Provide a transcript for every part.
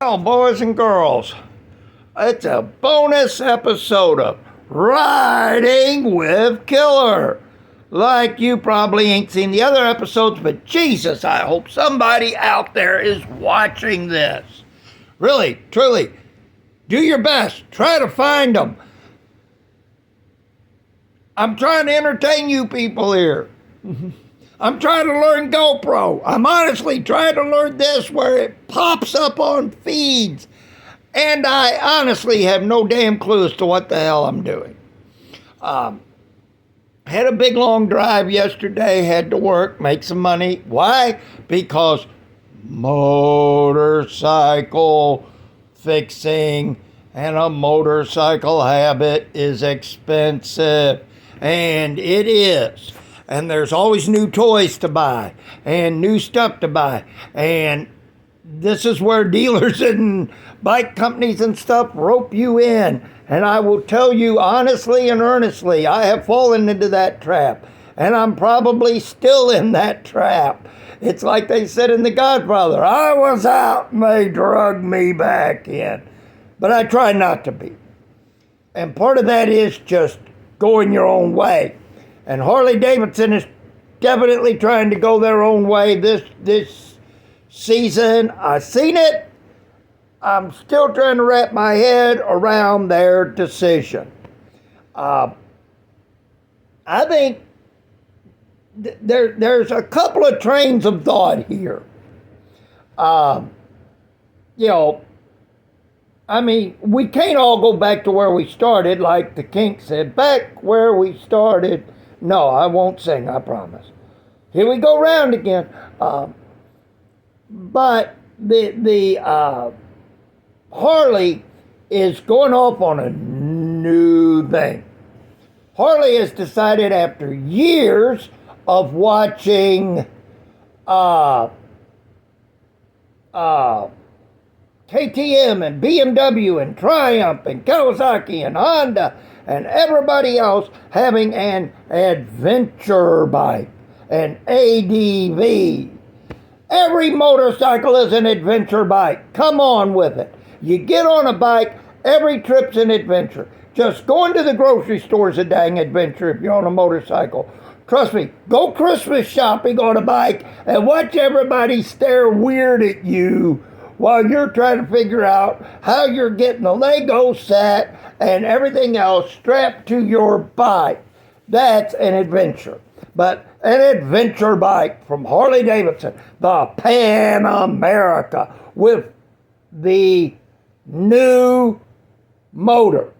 Well, boys and girls, it's a bonus episode of Riding with Killer. Like you probably ain't seen the other episodes, but Jesus, I hope somebody out there is watching this. Really, truly, do your best. Try to find them. I'm trying to entertain you people here. I'm trying to learn GoPro. I'm honestly trying to learn this where it pops up on feeds. And I honestly have no damn clue as to what the hell I'm doing. Had a big long drive yesterday, had to work, make some money. Why? Because motorcycle fixing and a motorcycle habit is expensive. And it is. And there's always new toys to buy and new stuff to buy. And this is where dealers and bike companies and stuff rope you in. And I will tell you honestly and earnestly, I have fallen into that trap. And I'm probably still in that trap. It's like they said in The Godfather, I was out and they drug me back in. But I try not to be. And part of that is just going your own way. And Harley Davidson is definitely trying to go their own way this season. I've seen it. I'm still trying to wrap my head around their decision. I think there's a couple of trains of thought here. We can't all go back to where we started, like the Kinks said, back where we started. No, I won't sing, I promise. Here we go round again. But the Harley is going off on a new thing. Harley has decided after years of watching KTM and BMW and Triumph and Kawasaki and Honda and everybody else having an adventure bike, an ADV. Every motorcycle is an adventure bike. Come on with it. You get on a bike, every trip's an adventure. Just going to the grocery store is a dang adventure if you're on a motorcycle. Trust me, go Christmas shopping on a bike and watch everybody stare weird at you while you're trying to figure out how you're getting the Lego set and everything else strapped to your bike. That's an adventure. But an adventure bike from Harley Davidson, the Pan America, with the new motor.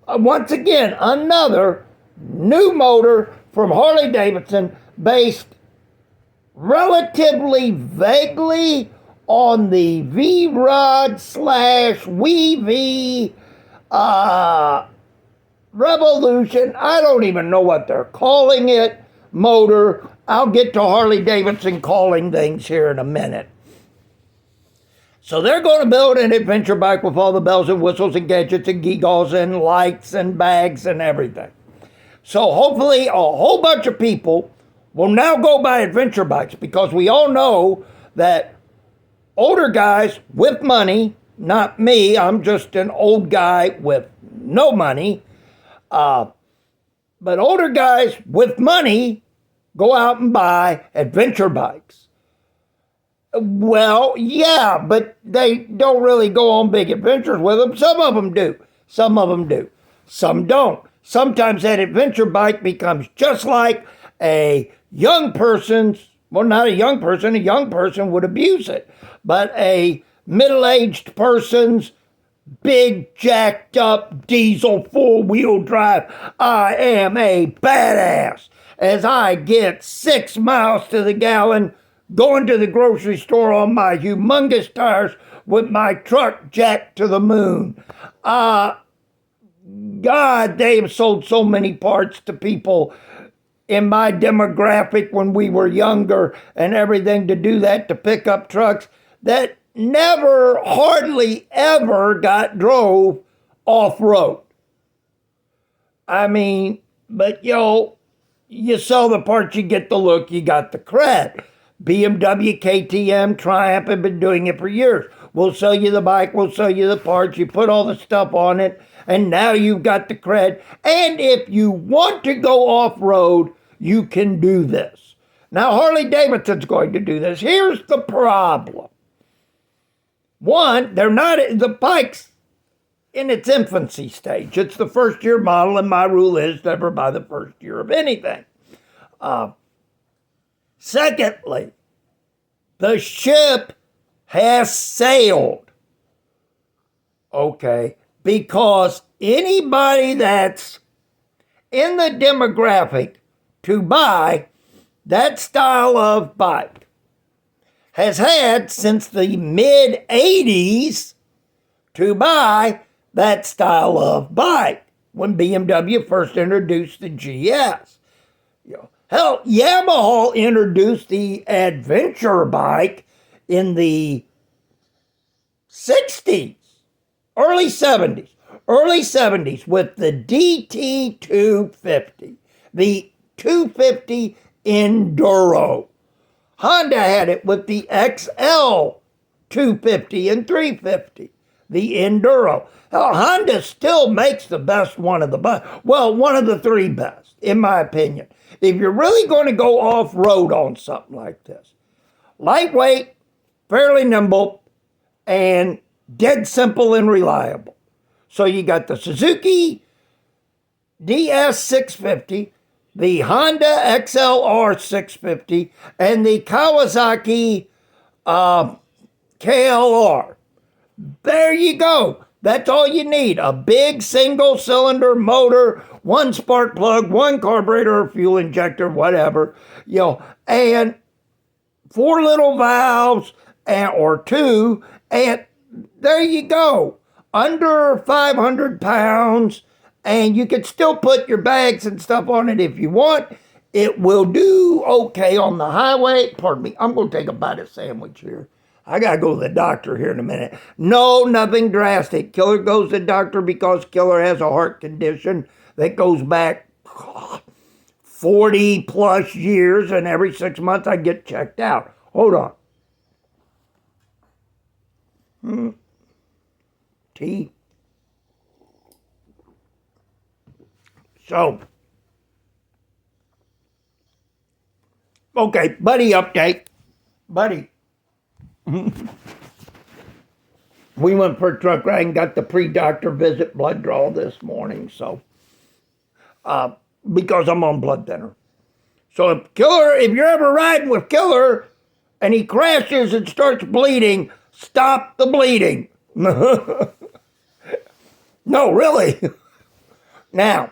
Once again, another new motor from Harley Davidson based relatively vaguely on the V-Rod / Weavy Revolution. I don't even know what they're calling it. Motor. I'll get to Harley Davidson calling things here in a minute. So they're going to build an adventure bike with all the bells and whistles and gadgets and gewgaws and lights and bags and everything. So hopefully a whole bunch of people will now go buy adventure bikes because we all know that older guys with money, not me, I'm just an old guy with no money, but older guys with money go out and buy adventure bikes. Well, yeah, but they don't really go on big adventures with them. Some of them do. Some of them do. Some don't. Sometimes that adventure bike becomes just like a young person's, well, not a young person would abuse it, but a middle-aged person's big, jacked up diesel four-wheel drive. I am a badass as I get 6 miles to the gallon going to the grocery store on my humongous tires with my truck jacked to the moon. God, they have sold so many parts to people in my demographic when we were younger and everything to do that, to pick up trucks that never, hardly ever got drove off-road. But you sell the parts, you get the look, you got the cred. BMW, KTM, Triumph have been doing it for years. We'll sell you the bike. We'll sell you the parts. You put all the stuff on it, and now you've got the cred. And if you want to go off-road, you can do this. Now, Harley-Davidson's going to do this. Here's the problem. One, the bike's in its infancy stage. It's the first year model, and my rule is never buy the first year of anything. Secondly, the ship has sailed. Okay, because anybody that's in the demographic to buy that style of bike has had since the mid-'80s to buy that style of bike when BMW first introduced the GS. Hell, Yamaha introduced the adventure bike in the 60s, early 70s with the DT250, the 250 Enduro. Honda had it with the XL 250 and 350, the Enduro. Honda still makes the best one of the best. Well, one of the three best, in my opinion. If you're really going to go off-road on something like this, lightweight, fairly nimble, and dead simple and reliable. So you got the Suzuki DS650, the Honda XLR 650, and the Kawasaki KLR. There you go. That's all you need. A big single-cylinder motor, one spark plug, one carburetor or fuel injector, whatever, and 4 little valves or 2, and there you go. Under 500 pounds, and you can still put your bags and stuff on it if you want. It will do okay on the highway. Pardon me, I'm going to take a bite of sandwich here. I got to go to the doctor here in a minute. No, nothing drastic. Killer goes to the doctor because Killer has a heart condition that goes back 40 plus years, and every 6 months I get checked out. Hold on. Tea. So, okay, buddy update. Buddy. We went for a truck ride and got the pre-doctor visit blood draw this morning, so, because I'm on blood thinner. So if you're ever riding with Killer and he crashes and starts bleeding, stop the bleeding. No, really. Now,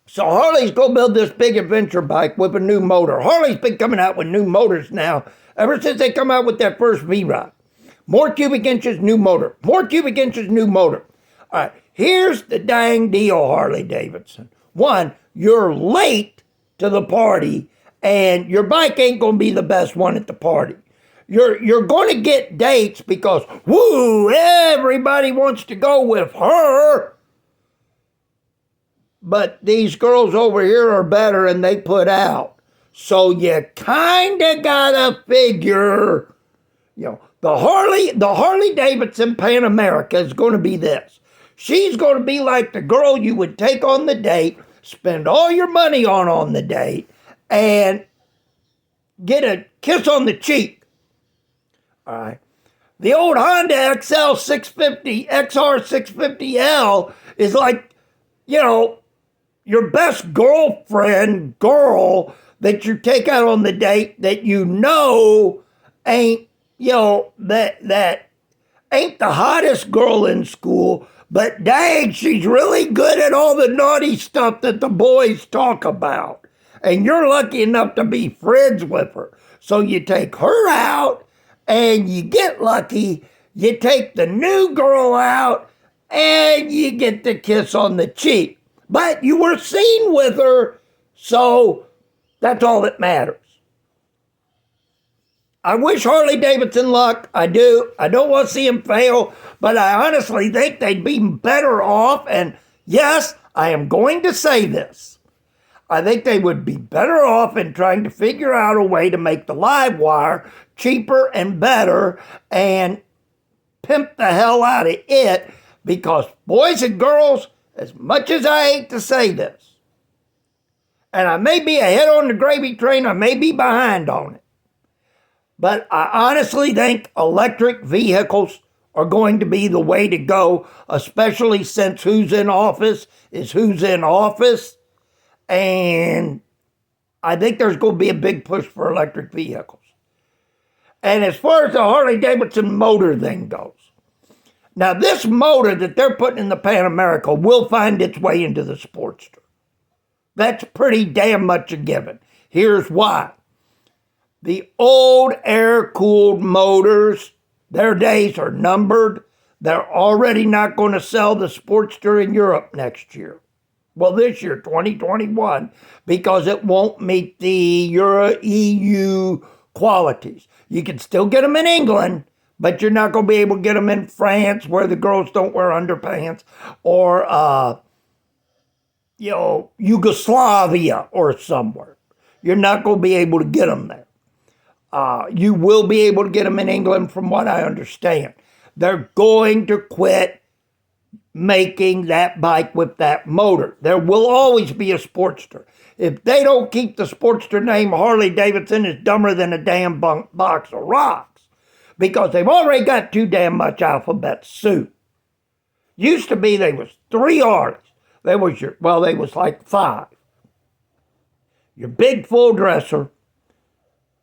so Harley's going to build this big adventure bike with a new motor. Harley's been coming out with new motors now ever since they come out with that first V-Rod. More cubic inches, new motor. More cubic inches, new motor. All right, here's the dang deal, Harley-Davidson. One, you're late to the party, and your bike ain't going to be the best one at the party. You're going to get dates because, woo, everybody wants to go with her. But these girls over here are better and they put out. So you kind of got to figure, the Harley-Davidson Pan America is going to be this. She's going to be like the girl you would take on the date, spend all your money on the date, and get a kiss on the cheek. All right. The old Honda XL 650, XR 650L is like, your best girlfriend girl that you take out on the date that ain't, that ain't the hottest girl in school, but dang, she's really good at all the naughty stuff that the boys talk about. And you're lucky enough to be friends with her. So you take her out, and you get lucky, you take the new girl out, and you get the kiss on the cheek. But you were seen with her, so that's all that matters. I wish Harley-Davidson luck. I do. I don't want to see him fail, but I honestly think they'd be better off. And yes, I am going to say this. I think they would be better off in trying to figure out a way to make the live wire cheaper and better and pimp the hell out of it, because boys and girls, as much as I hate to say this, and I may be ahead on the gravy train, I may be behind on it, but I honestly think electric vehicles are going to be the way to go, especially since who's in office is who's in office. And I think there's going to be a big push for electric vehicles. And as far as the Harley-Davidson motor thing goes, now this motor that they're putting in the Pan America will find its way into the Sportster. That's pretty damn much a given. Here's why. The old air-cooled motors, their days are numbered. They're already not going to sell the Sportster in Europe next year. Well, this year, 2021, because it won't meet the EU qualities. You can still get them in England, but you're not going to be able to get them in France, where the girls don't wear underpants, or Yugoslavia or somewhere. You're not going to be able to get them there. You will be able to get them in England, from what I understand. They're going to quit making that bike with that motor. There will always be a Sportster. If they don't keep the Sportster name, Harley-Davidson is dumber than a damn box of rocks, because they've already got too damn much alphabet soup. Used to be there was 3 Harleys. There was like 5. Your big full dresser,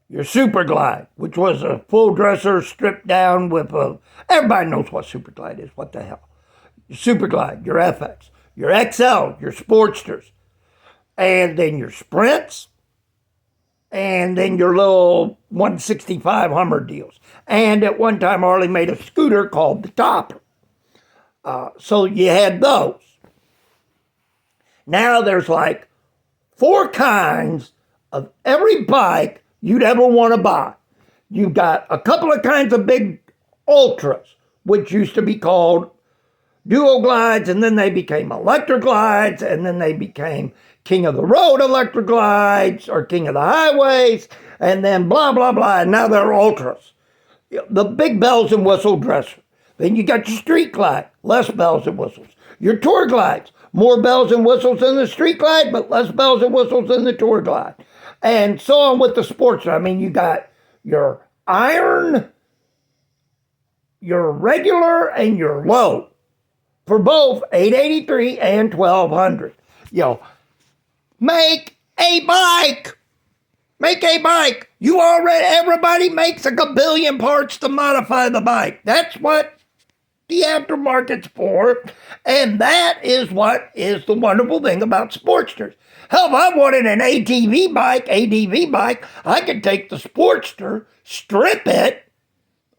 your Super Glide, which was a full dresser stripped down with everybody knows what Super Glide is, what the hell. Your Super Glide, your FX, your XL, your Sportsters, and then your Sprints, and then your little 165 Hummer deals. And at one time, Harley made a scooter called the Topper. So you had those. Now there's like 4 kinds of every bike you'd ever want to buy. You've got a couple of kinds of big Ultras, which used to be called Duo Glides, and then they became Electric Glides, and then they became King of the Road Electric Glides, or King of the Highways, and then blah, blah, blah, and now they're Ultras. The big bells and whistle dresser. Then you got your Street Glide, less bells and whistles. Your Tour Glides, more bells and whistles than the Street Glide, but less bells and whistles than the Tour Glide. And so on with the Sportster. I mean, you got your Iron, your regular, and your low for both 883 and 1200. Make a bike. Make a bike. Everybody makes like a billion parts to modify the bike. That's what the aftermarket's for. And that is what is the wonderful thing about Sportsters. Hell, if I wanted an ADV bike, I could take the Sportster, strip it,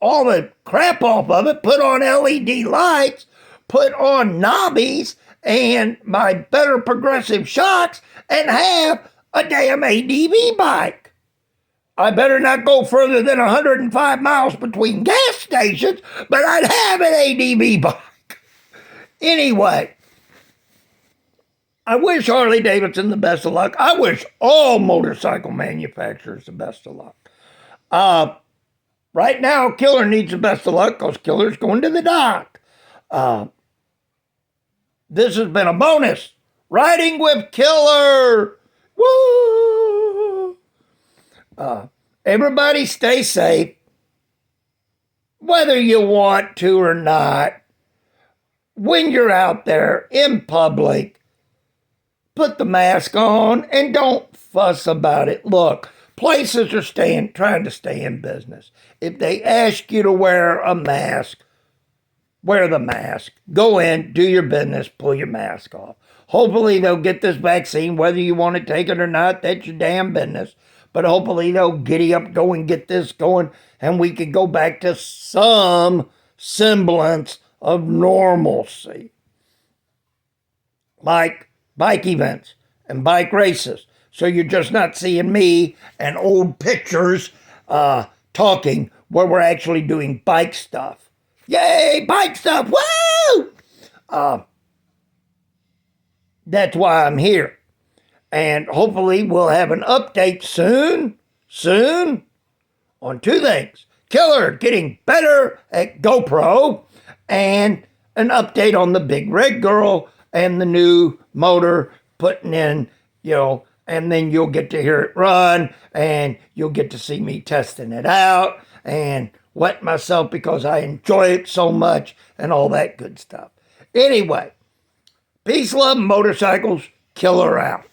all the crap off of it, put on LED lights, put on knobbies, and my better progressive shocks, and have a damn ADV bike. I better not go further than 105 miles between gas stations, but I'd have an ADV bike. Anyway, I wish Harley-Davidson the best of luck. I wish all motorcycle manufacturers the best of luck. Right now, Killer needs the best of luck because Killer's going to the dock. This has been a bonus. Riding with Killer. Woo! Everybody stay safe. Whether you want to or not, when you're out there in public, put the mask on and don't fuss about it. Look, places are trying to stay in business. If they ask you to wear a mask, wear the mask. Go in, do your business, pull your mask off. Hopefully they'll get this vaccine, whether you want to take it or not, that's your damn business. But hopefully they'll giddy up, go and get this going, and we can go back to some semblance of normalcy. Like bike events and bike races. So you're just not seeing me and old pictures talking where we're actually doing bike stuff. Yay, bike stuff, woo! That's why I'm here. And hopefully we'll have an update soon on 2 things. Killer getting better at GoPro, and an update on the Big Red Girl and the new motor putting in, and then you'll get to hear it run, and you'll get to see me testing it out and wet myself because I enjoy it so much and all that good stuff. Anyway, peace, love, motorcycles, Killer out.